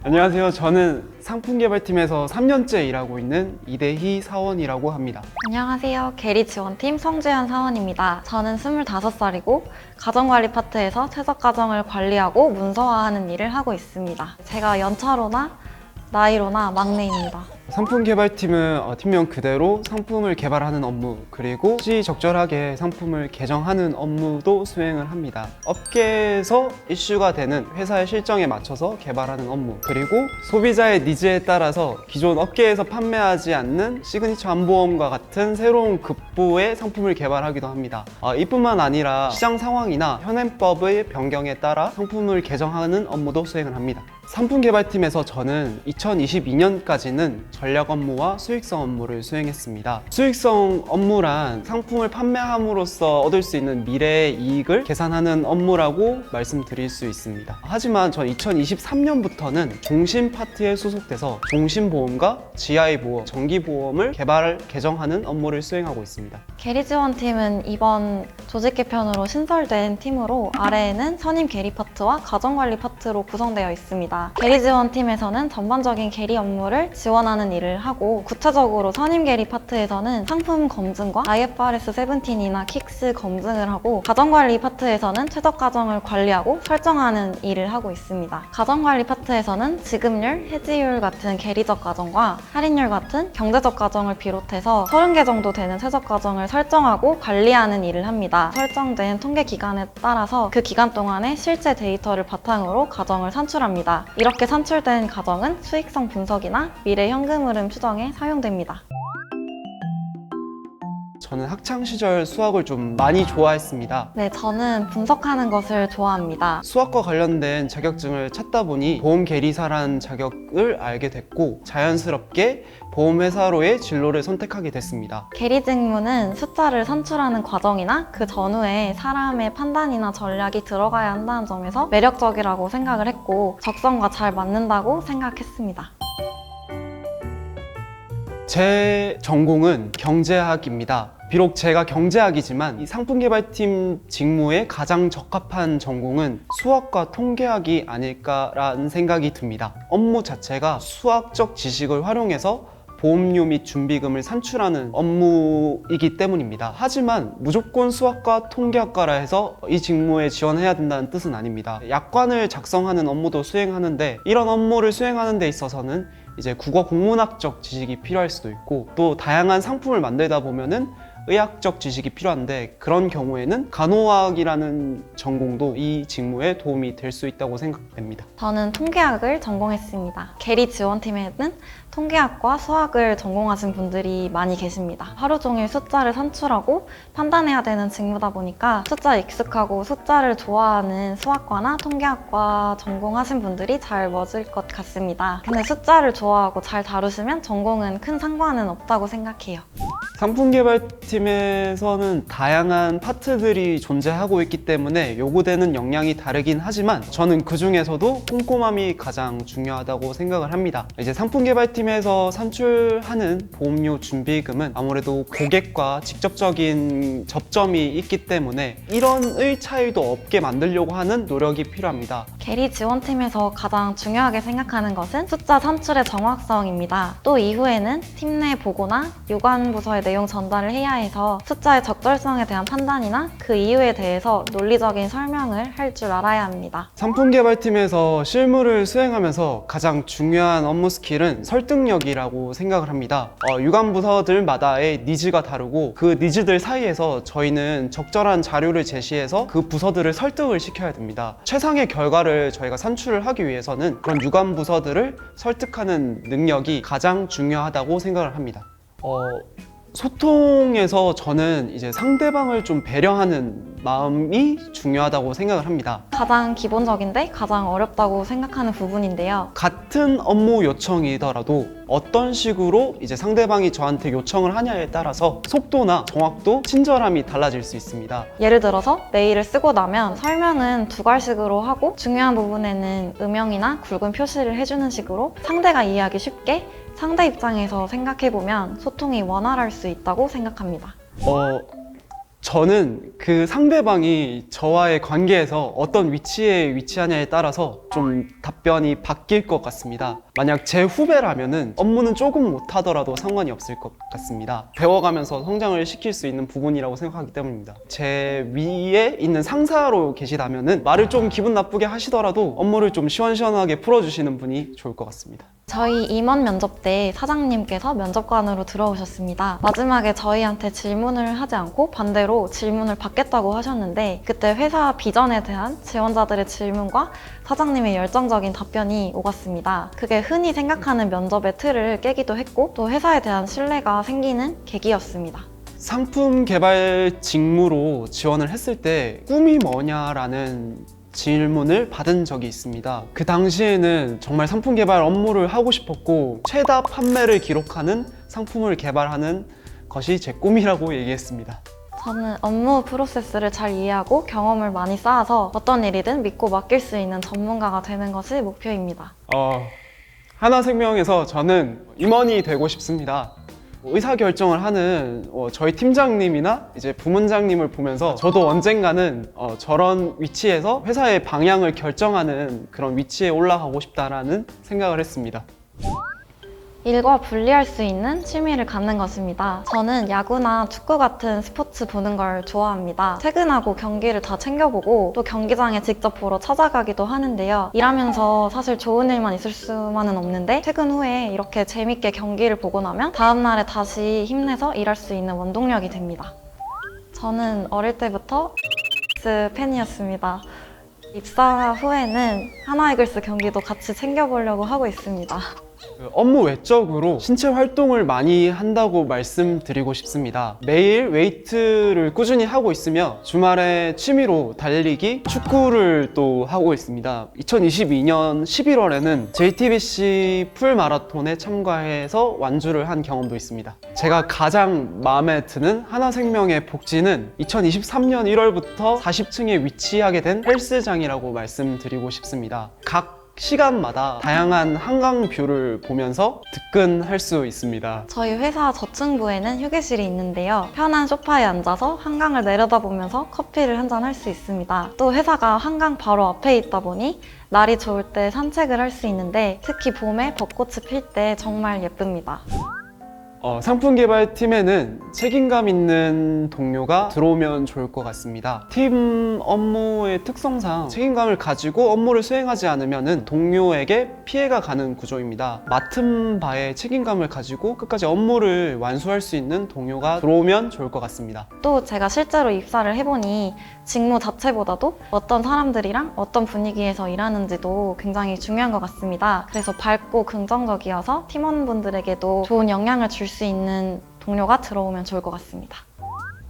안녕하세요. 저는 상품개발팀에서 3년째 일하고 있는 이대희 사원이라고 합니다. 안녕하세요. 계리 지원팀 성주현 사원입니다. 저는 25살이고 가정관리 파트에서 최적 가정을 관리하고 문서화하는 일을 하고 있습니다. 제가 연차로나 나이로나 막내입니다. 상품개발팀은 팀명 그대로 상품을 개발하는 업무, 그리고 시적절하게 상품을 개정하는 업무도 수행을 합니다. 업계에서 이슈가 되는 회사의 실정에 맞춰서 개발하는 업무, 그리고 소비자의 니즈에 따라서 기존 업계에서 판매하지 않는 시그니처 안보험과 같은 새로운 급부의 상품을 개발하기도 합니다. 이뿐만 아니라 시장 상황이나 현행법의 변경에 따라 상품을 개정하는 업무도 수행을 합니다. 상품개발팀에서 저는 2022년까지는 전략 업무와 수익성 업무를 수행했습니다. 수익성 업무란 상품을 판매함으로써 얻을 수 있는 미래의 이익을 계산하는 업무라고 말씀드릴 수 있습니다. 하지만 전 2023년부터는 종신 파트에 소속돼서 종신보험과 GI보험, 정기보험을 개정하는 업무를 수행하고 있습니다. 계리 지원팀은 이번 조직 개편으로 신설된 팀으로 아래에는 선임 계리 파트와 가정관리 파트로 구성되어 있습니다. 계리 지원팀에서는 전반적인 계리 업무를 지원하는 일을 하고, 구체적으로 선임 계리 파트에서는 상품 검증과 IFRS 17이나 킥스 검증을 하고, 가정관리 파트에서는 최적 가정을 관리하고 설정하는 일을 하고 있습니다. 가정관리 파트에서는 지급률, 해지율 같은 계리적 가정과 할인율 같은 경제적 가정을 비롯해서 30개 정도 되는 최적 가정을 설정하고 관리하는 일을 합니다. 설정된 통계 기간에 따라서 그 기간 동안의 실제 데이터를 바탕으로 가정을 산출합니다. 이렇게 산출된 가정은 수익성 분석이나 미래 현금 흐름 추정에 사용됩니다. 저는 학창시절 수학을 좀 많이 좋아했습니다. 네, 저는 분석하는 것을 좋아합니다. 수학과 관련된 자격증을 찾다 보니 보험계리사라는 자격을 알게 됐고, 자연스럽게 보험회사로의 진로를 선택하게 됐습니다. 계리 직무는 숫자를 산출하는 과정이나 그 전후에 사람의 판단이나 전략이 들어가야 한다는 점에서 매력적이라고 생각을 했고, 적성과 잘 맞는다고 생각했습니다. 제 전공은 경제학입니다. 비록 제가 경제학이지만 이 상품개발팀 직무에 가장 적합한 전공은 수학과 통계학이 아닐까라는 생각이 듭니다. 업무 자체가 수학적 지식을 활용해서 보험료 및 준비금을 산출하는 업무이기 때문입니다. 하지만 무조건 수학과 통계학과라 해서 이 직무에 지원해야 된다는 뜻은 아닙니다. 약관을 작성하는 업무도 수행하는데, 이런 업무를 수행하는 데 있어서는 이제 국어 국문학적 지식이 필요할 수도 있고, 또 다양한 상품을 만들다 보면은 의학적 지식이 필요한데, 그런 경우에는 간호학이라는 전공도 이 직무에 도움이 될 수 있다고 생각됩니다. 저는 통계학을 전공했습니다. 계리 지원팀에는 통계학과 수학을 전공하신 분들이 많이 계십니다. 하루 종일 숫자를 산출하고 판단해야 되는 직무다 보니까 숫자에 익숙하고 숫자를 좋아하는 수학과나 통계학과 전공하신 분들이 잘 맞을 것 같습니다. 근데 숫자를 좋아하고 잘 다루시면 전공은 큰 상관은 없다고 생각해요. 상품개발팀에서는 다양한 파트들이 존재하고 있기 때문에 요구되는 역량이 다르긴 하지만, 저는 그 중에서도 꼼꼼함이 가장 중요하다고 생각을 합니다. 이제 상품개발팀에서 산출하는 보험료 준비금은 아무래도 고객과 직접적인 접점이 있기 때문에 일원의 차이도 없게 만들려고 하는 노력이 필요합니다. 계리 지원팀에서 가장 중요하게 생각하는 것은 숫자 산출의 정확성입니다. 또 이후에는 팀 내 보고나 유관 부서의 내용 전달을 해야 해서 숫자의 적절성에 대한 판단이나 그 이유에 대해서 논리적인 설명을 할 줄 알아야 합니다. 상품개발팀에서 실무를 수행하면서 가장 중요한 업무 스킬은 설득력이라고 생각을 합니다. 유관 부서들마다의 니즈가 다르고, 그 니즈들 사이에서 저희는 적절한 자료를 제시해서 그 부서들을 설득을 시켜야 됩니다. 최상의 결과를 저희가 산출을 하기 위해서는 그런 유관 부서들을 설득하는 능력이 가장 중요하다고 생각을 합니다. 소통에서 저는 이제 상대방을 좀 배려하는 마음이 중요하다고 생각을 합니다. 가장 기본적인데 가장 어렵다고 생각하는 부분인데요. 같은 업무 요청이더라도 어떤 식으로 이제 상대방이 저한테 요청을 하냐에 따라서 속도나 정확도, 친절함이 달라질 수 있습니다. 예를 들어서 메일을 쓰고 나면 설명은 두괄식으로 하고, 중요한 부분에는 음영이나 굵은 표시를 해주는 식으로 상대가 이해하기 쉽게 상대 입장에서 생각해보면 소통이 원활할 수 있다고 생각합니다. 저는 그 상대방이 저와의 관계에서 어떤 위치에 위치하냐에 따라서 좀 답변이 바뀔 것 같습니다. 만약 제 후배라면은 업무는 조금 못하더라도 상관이 없을 것 같습니다. 배워가면서 성장을 시킬 수 있는 부분이라고 생각하기 때문입니다. 제 위에 있는 상사로 계시다면은 말을 좀 기분 나쁘게 하시더라도 업무를 좀 시원시원하게 풀어주시는 분이 좋을 것 같습니다. 저희 임원 면접 때 사장님께서 면접관으로 들어오셨습니다. 마지막에 저희한테 질문을 하지 않고 반대로 질문을 받겠다고 하셨는데 그때 회사 비전에 대한 지원자들의 질문과 사장님의 열정적인 답변이 오갔습니다. 그게 흔히 생각하는 면접의 틀을 깨기도 했고 또 회사에 대한 신뢰가 생기는 계기였습니다. 상품 개발 직무로 지원을 했을 때 꿈이 뭐냐라는 질문을 받은 적이 있습니다. 그 당시에는 정말 상품 개발 업무를 하고 싶었고 최다 판매를 기록하는 상품을 개발하는 것이 제 꿈이라고 얘기했습니다. 저는 업무 프로세스를 잘 이해하고 경험을 많이 쌓아서 어떤 일이든 믿고 맡길 수 있는 전문가가 되는 것이 목표입니다. 하나생명에서 저는 임원이 되고 싶습니다. 의사결정을 하는 저희 팀장님이나 이제 부문장님을 보면서 저도 언젠가는 저런 위치에서 회사의 방향을 결정하는 그런 위치에 올라가고 싶다라는 생각을 했습니다. 일과 분리할 수 있는 취미를 갖는 것입니다. 저는 야구나 축구 같은 스포츠 보는 걸 좋아합니다. 퇴근하고 경기를 다 챙겨보고 또 경기장에 직접 보러 찾아가기도 하는데요. 일하면서 사실 좋은 일만 있을 수만은 없는데 퇴근 후에 이렇게 재밌게 경기를 보고 나면 다음날에 다시 힘내서 일할 수 있는 원동력이 됩니다. 저는 어릴 때부터 팬이었습니다. 입사 후에는 하나이글스 경기도 같이 챙겨보려고 하고 있습니다. 업무 외적으로 신체 활동을 많이 한다고 말씀드리고 싶습니다. 매일 웨이트를 꾸준히 하고 있으며 주말에 취미로 달리기, 축구를 또 하고 있습니다. 2022년 11월에는 JTBC 풀마라톤에 참가해서 완주를 한 경험도 있습니다. 제가 가장 마음에 드는 하나생명의 복지는 2023년 1월부터 40층에 위치하게 된 헬스장이라고 말씀드리고 싶습니다. 각 시간마다 다양한 한강 뷰를 보면서 득근할 수 있습니다. 저희 회사 저층부에는 휴게실이 있는데요. 편한 소파에 앉아서 한강을 내려다보면서 커피를 한잔 할 수 있습니다. 또 회사가 한강 바로 앞에 있다 보니 날이 좋을 때 산책을 할 수 있는데 특히 봄에 벚꽃이 필 때 정말 예쁩니다. 상품 개발팀에는 책임감 있는 동료가 들어오면 좋을 것 같습니다. 팀 업무의 특성상 책임감을 가지고 업무를 수행하지 않으면 동료에게 피해가 가는 구조입니다. 맡은 바에 책임감을 가지고 끝까지 업무를 완수할 수 있는 동료가 들어오면 좋을 것 같습니다. 또 제가 실제로 입사를 해보니 직무 자체보다도 어떤 사람들이랑 어떤 분위기에서 일하는지도 굉장히 중요한 것 같습니다. 그래서 밝고 긍정적이어서 팀원분들에게도 좋은 영향을 줄 수 있는 동료가 들어오면 좋을 것 같습니다.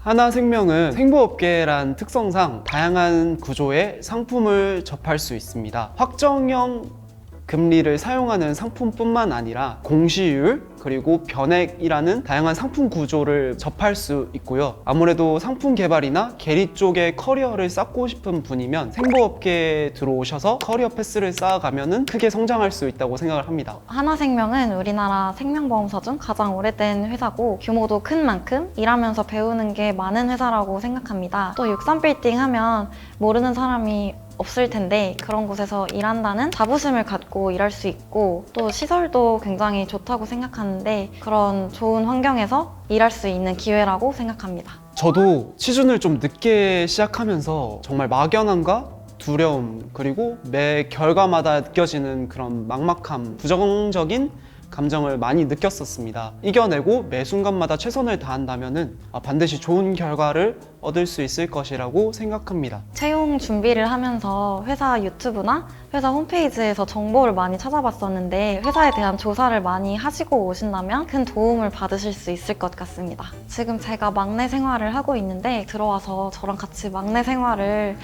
하나생명은 생보업계란 특성상 다양한 구조의 상품을 접할 수 있습니다. 확정형 금리를 사용하는 상품뿐만 아니라 공시율 그리고 변액이라는 다양한 상품 구조를 접할 수 있고요. 아무래도 상품 개발이나 계리 쪽에 커리어를 쌓고 싶은 분이면 생보업계에 들어오셔서 커리어 패스를 쌓아가면 크게 성장할 수 있다고 생각을 합니다. 하나생명은 우리나라 생명보험사 중 가장 오래된 회사고 규모도 큰 만큼 일하면서 배우는 게 많은 회사라고 생각합니다. 또 63빌딩 하면 모르는 사람이 없을 텐데 그런 곳에서 일한다는 자부심을 갖고 일할 수 있고 또 시설도 굉장히 좋다고 생각하는데 그런 좋은 환경에서 일할 수 있는 기회라고 생각합니다. 저도 취준을 좀 늦게 시작하면서 정말 막연함과 두려움 그리고 매 결과마다 느껴지는 그런 막막함, 부정적인 감정을 많이 느꼈었습니다. 이겨내고 매 순간마다 최선을 다한다면 반드시 좋은 결과를 얻을 수 있을 것이라고 생각합니다. 채용 준비를 하면서 회사 유튜브나 회사 홈페이지에서 정보를 많이 찾아봤었는데 회사에 대한 조사를 많이 하시고 오신다면 큰 도움을 받으실 수 있을 것 같습니다. 지금 제가 막내 생활을 하고 있는데 들어와서 저랑 같이 막내 생활을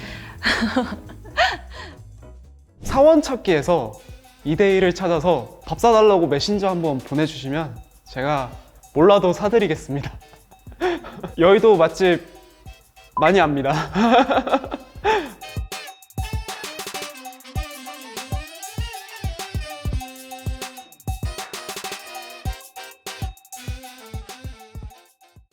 사원 찾기에서 2대1을 찾아서 밥 사달라고 메신저 한번 보내주시면 제가 몰라도 사드리겠습니다. 여의도 맛집 많이 압니다.